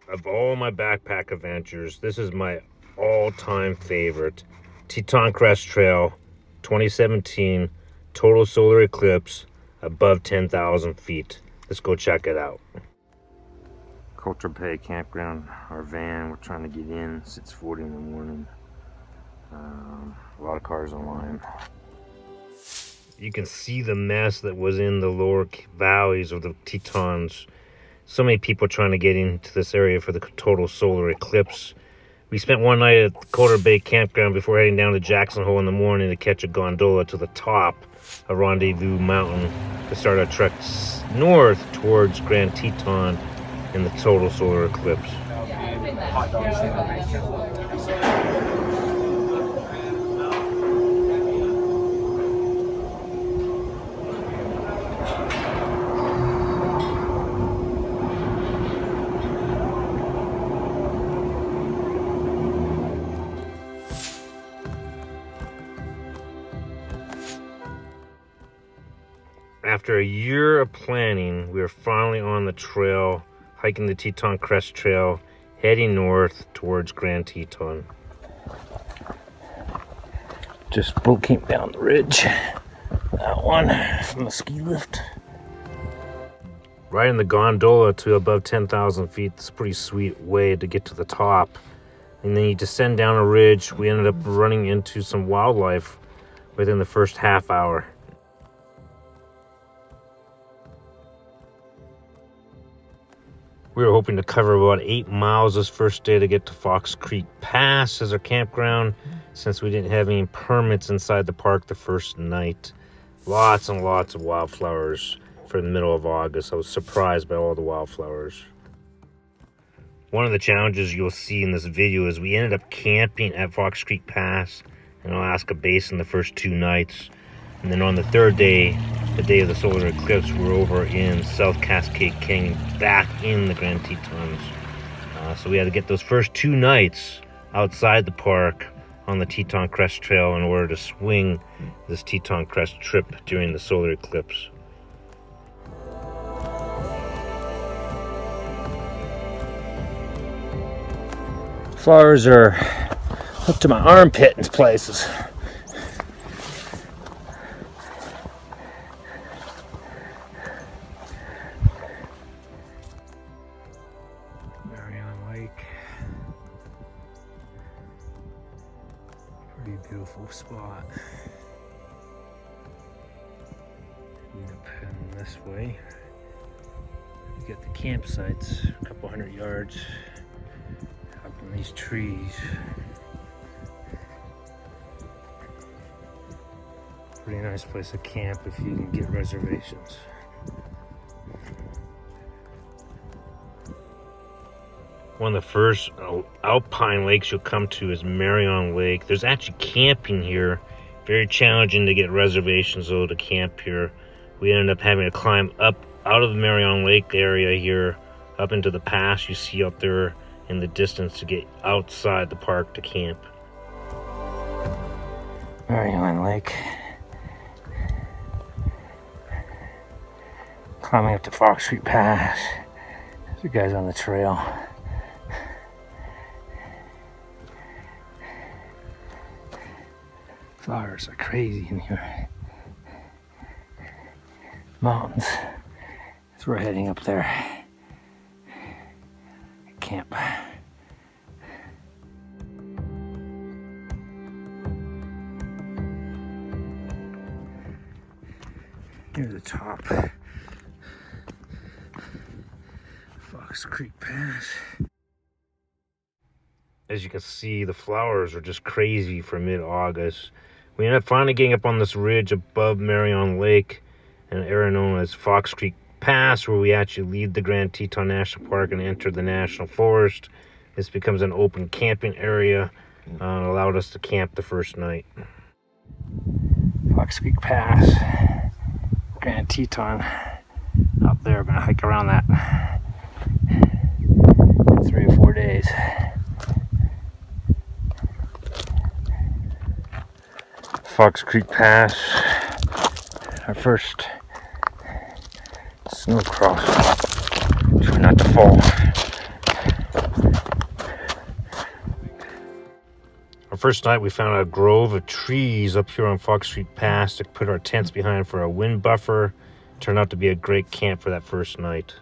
Of all my backpack adventures, this is my all-time favorite. Teton Crest Trail, 2017, Total Solar Eclipse, above 10,000 feet. Let's go check it out. Culture Bay Campground, our van, we're trying to get in. It's 6:40 in the morning. A lot of cars online. You can see the mess that was in the lower valleys of the Tetons. So many people trying to get into this area for the Total Solar Eclipse. We spent one night at the Culture Bay Campground before heading down to Jackson Hole in the morning to catch a gondola to the top of Rendezvous Mountain to start our trek north towards Grand Teton in the Total Solar Eclipse. After a year of planning, we are finally on the trail, hiking the Teton Crest Trail, heading north towards Grand Teton. Just came down the ridge. That one from the ski lift. Riding the gondola to above 10,000 feet, it's a pretty sweet way to get to the top. And then you descend down a ridge. We ended up running into some wildlife within the first half hour. We were hoping to cover about 8 miles this first day to get to Fox Creek Pass as our campground, since we didn't have any permits inside the park the first night. Lots and lots of wildflowers for the middle of August. I was surprised by all the wildflowers. One of the challenges you'll see in this video is we ended up camping at Fox Creek Pass in Alaska Basin the first 2 nights. And then on the third day, the day of the solar eclipse, we're over in South Cascade Canyon, back in the Grand Tetons. So we had to get those first 2 nights outside the park on the Teton Crest Trail in order to swing this Teton Crest trip during the solar eclipse. Flowers are up to my armpit in places. Marion Lake. Pretty beautiful spot. End up heading this way. You got the campsites, a couple hundred yards up in these trees. Pretty nice place to camp if you can get reservations. One of the first alpine lakes you'll come to is Marion Lake. There's actually camping here. Very challenging to get reservations though to camp here. We ended up having to climb up out of the Marion Lake area here, up into the pass you see up there in the distance to get outside the park to camp. Marion Lake. Climbing up to Fox Creek Pass. There's the guys on the trail. Flowers are crazy in here. Mountains. So we're heading up there. Camp. Near the top. Fox Creek Pass. As you can see, the flowers are just crazy for mid-August. We ended up finally getting up on this ridge above Marion Lake, an area known as Fox Creek Pass, where we actually leave the Grand Teton National Park and enter the National Forest. This becomes an open camping area, allowed us to camp the first night. Fox Creek Pass, Grand Teton, up there. We're gonna hike around that 3 or 4 days. Fox Creek Pass, our first snow cross. Try not to fall. First night we found a grove of trees up here on Fox Street Pass to put our tents behind for a wind buffer. Turned out to be a great camp for that first night.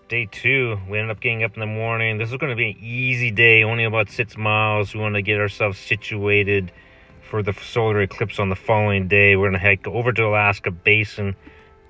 Day 2, we ended up getting up in the morning. This is going to be an easy day, only about 6 miles. We want to get ourselves situated for the solar eclipse on the following day. We're going to hike over to Alaska Basin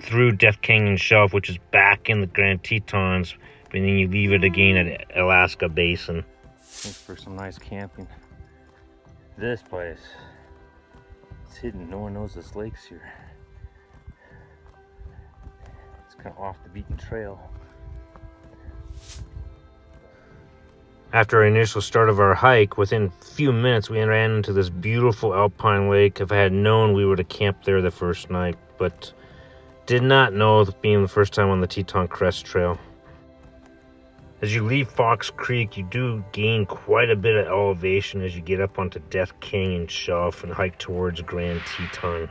through Death Canyon Shelf, which is back in the Grand Tetons, and then you leave it again at Alaska Basin. Thanks for some nice camping. This place, it's hidden. No one knows this lake's here. It's kind of off the beaten trail. After our initial start of our hike, within a few minutes we ran into this beautiful alpine lake. If I had known we would have camped there the first night, but did not know, being the first time on the Teton Crest Trail. As you leave Fox Creek, you do gain quite a bit of elevation as you get up onto Death Canyon Shelf and hike towards Grand Teton.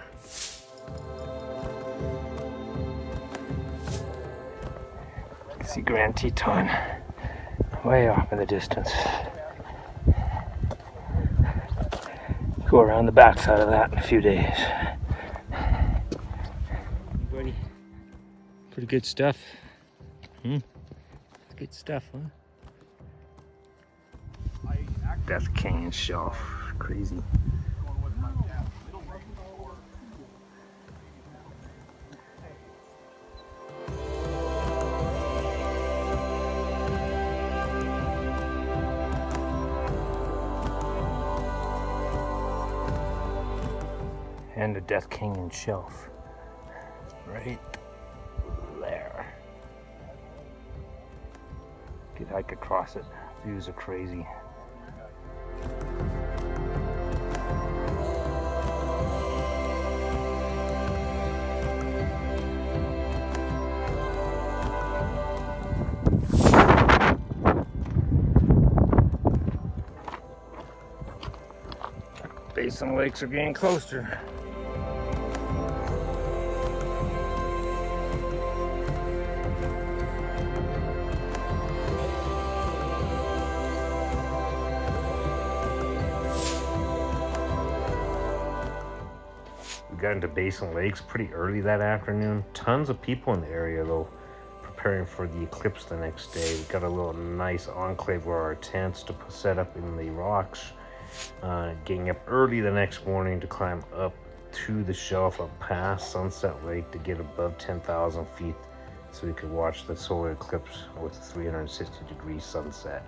You can see Grand Teton way off in the distance. Go around the backside of that in a few days. Buddy, pretty good stuff. Good stuff, huh? Death Canyon Shelf, crazy. And the Death Canyon Shelf, right there. Could hike across it. Views are crazy. Basin Lakes are getting closer. We got into Basin Lakes pretty early that afternoon. Tons of people in the area though, preparing for the eclipse the next day. We got a little nice enclave where our tents to set up in the rocks. Getting up early the next morning to climb up to the shelf up past Sunset Lake to get above 10,000 feet so we could watch the solar eclipse with a 360-degree sunset.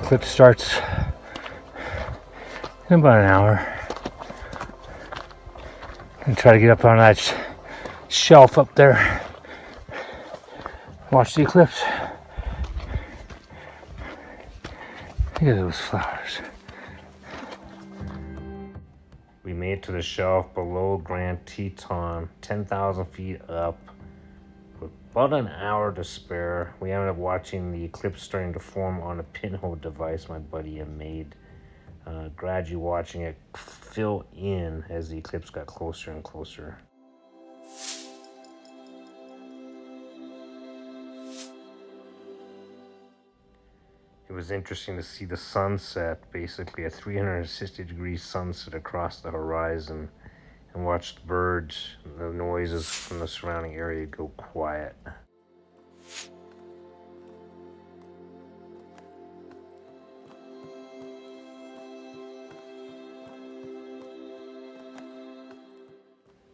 Eclipse starts in about an hour. And try to get up on that shelf up there. Watch the eclipse. Look at those flowers. We made it to the shelf below Grand Teton, 10,000 feet up. With about an hour to spare, we ended up watching the eclipse starting to form on a pinhole device my buddy had made. Gradually watching it fill in as the eclipse got closer and closer. It was interesting to see the sunset, basically a 360-degree sunset across the horizon, and watch the birds, the noises from the surrounding area go quiet.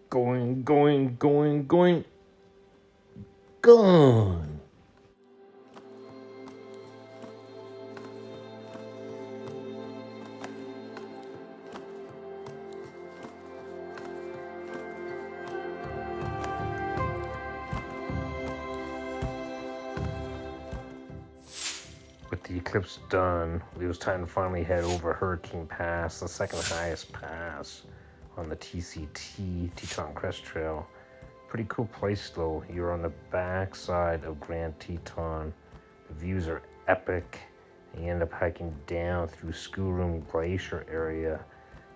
Going, gone. With the eclipse done, it was time to finally head over Hurricane Pass, the second highest pass on the TCT, Teton Crest Trail. Pretty cool place though. You're on the back side of Grand Teton. The views are epic. And you end up hiking down through Schoolroom Glacier area.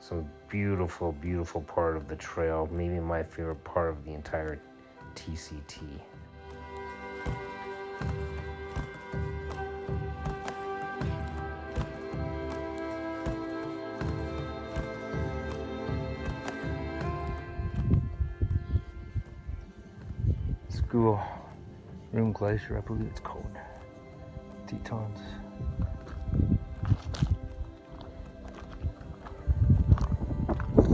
Some beautiful, beautiful part of the trail. Maybe my favorite part of the entire TCT. School Room Glacier, I believe it's called. Tetons. You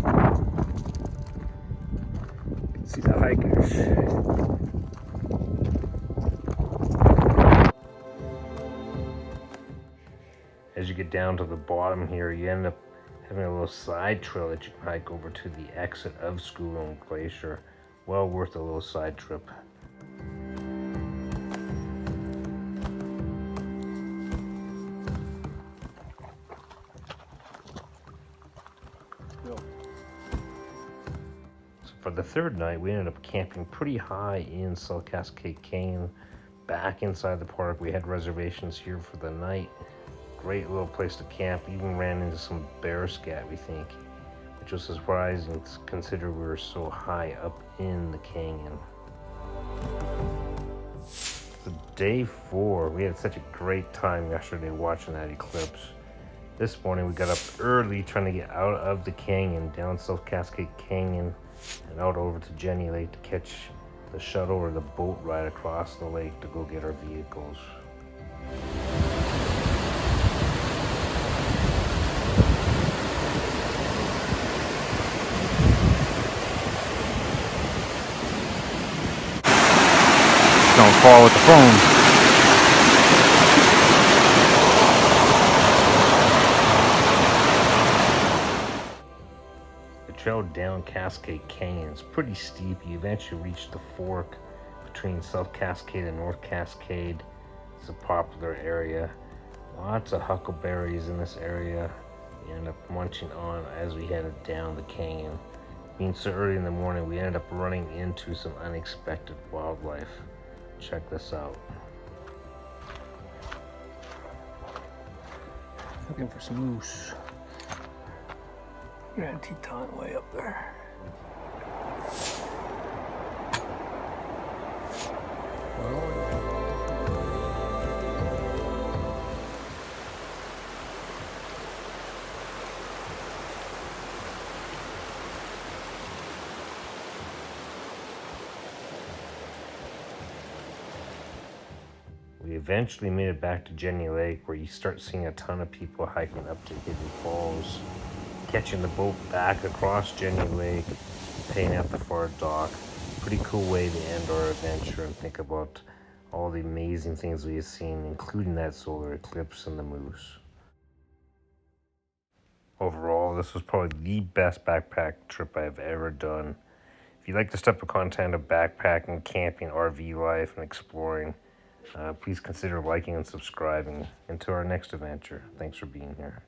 can see the hikers. As you get down to the bottom here, you end up having a little side trail that you can hike over to the exit of School Room Glacier. Well worth a little side trip. For the third night, we ended up camping pretty high in South Cascade Canyon, back inside the park. We had reservations here for the night. Great little place to camp. Even ran into some bear scat, we think, which was surprising considering we were so high up in the canyon. So day 4, we had such a great time yesterday watching that eclipse. This morning we got up early trying to get out of the canyon, down South Cascade Canyon, and out over to Jenny Lake to catch the shuttle or the boat ride across the lake to go get our vehicles. Don't fall with the phone. The trail down Cascade Canyon is pretty steep. You eventually reach the fork between South Cascade and North Cascade. It's a popular area. Lots of huckleberries in this area. We ended up munching on as we headed down the canyon. Being so early in the morning, we ended up running into some unexpected wildlife. Check this out. Looking for some moose. Grand Teton way up there. We eventually made it back to Jenny Lake, where you start seeing a ton of people hiking up to Hidden Falls, catching the boat back across Jenny Lake, paying at the far dock. Pretty cool way to end our adventure and think about all the amazing things we have seen, including that solar eclipse and the moose. Overall, this was probably the best backpack trip I've ever done. If you like this type of content of backpacking, camping, RV life, and exploring, please consider liking and subscribing. Until our next adventure, thanks for being here.